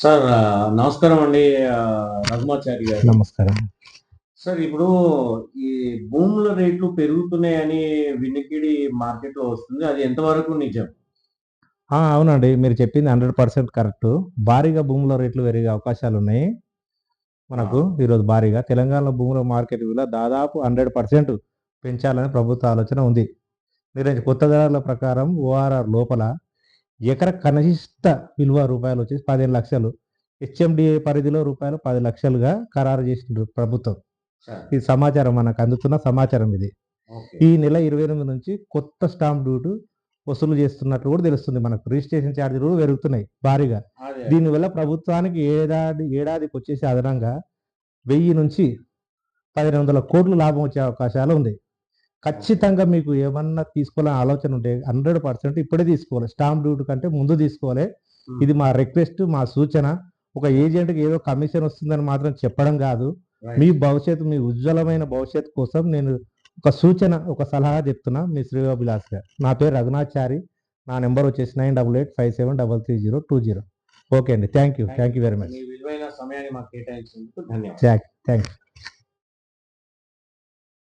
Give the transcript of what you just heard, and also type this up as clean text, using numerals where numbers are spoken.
Sir నమస్కారం అండి. రఘుమాచారి గారు. నమస్కారం. సార్ ఇప్పుడు ఈ భూముల రేట్లు పెరుగుతున్నాయని వినికిడి మార్కెట్‌లో వస్తుంది. అది ఎంతవరకు నిజం? అవునండి. మీరు చెప్పింది 100% కరెక్టు. భారీగా భూముల రేట్లు పెరిగే అవకాశాలున్నాయి. మనకు ఆ! ఈరోజు భారీగా తెలంగాణలో భూముల మార్కెట్ విలువ దాదాపు 100% పెంచాలని ప్రభుత్వ ఆలోచన ఉంది. కొత్త ధరల ప్రకారం ఓఆర్ఆర్ లోపల ఎకర కనిష్ట విలువ రూపాయలొచ్చేసి 15,00,000, హెచ్ఎండిఏ పరిధిలో రూపాయలు 10,00,000గా ఖరారు చేసిండ్రు ప్రభుత్వం. సార్. ఈ సమాచారం మనకు అందుతున్న సమాచారం ఇది. ఓకే. ఈ నెల 28 నుంచి కొత్త స్టాంప్ డ్యూటీ వసూలు చేస్తున్నట్లు కూడా తెలుస్తుంది మనకు. రిజిస్ట్రేషన్ ఛార్జీలు కూడా పెరుగుతున్నాయి భారీగా. అదే. దీనివల్ల ప్రభుత్వానికి ఏడాదికొచ్చేసి అదనంగా 1000-1,500 కోట్లు లాభం వచ్చే అవకాశాలు ఉంది. ఖచ్చితంగా మీకు ఏమన్నా తీసుకోవాలని ఆలోచన ఉంటే 100% ఇప్పుడే తీసుకోవాలి. స్టాంప్ డ్యూటీ కంటే ముందు తీసుకోవాలి. ఇది మా రిక్వెస్ట్, మా సూచన. ఒక ఏజెంట్‌కి ఏదో కమిషన్ వస్తుందని మాత్రం చెప్పడం కాదు. మీ రైట్. భవిష్యత్తు, మీ ఉజ్వలమైన భవిష్యత్తు కోసం నేను ఒక సూచన, ఒక సలహా చెప్తున్నా మీ శ్రేయోభిలాషిగా. నా పేరు రఘునాథ్‌చారి. నా నంబర్ వచ్చేసి 9885733020. ఓకే అండి. Thank you. Thank you very much. మీ విలువైన సమయాన్ని మాకు కేటాయించినందుకు ధన్యవాదాలు. థాంక్స్.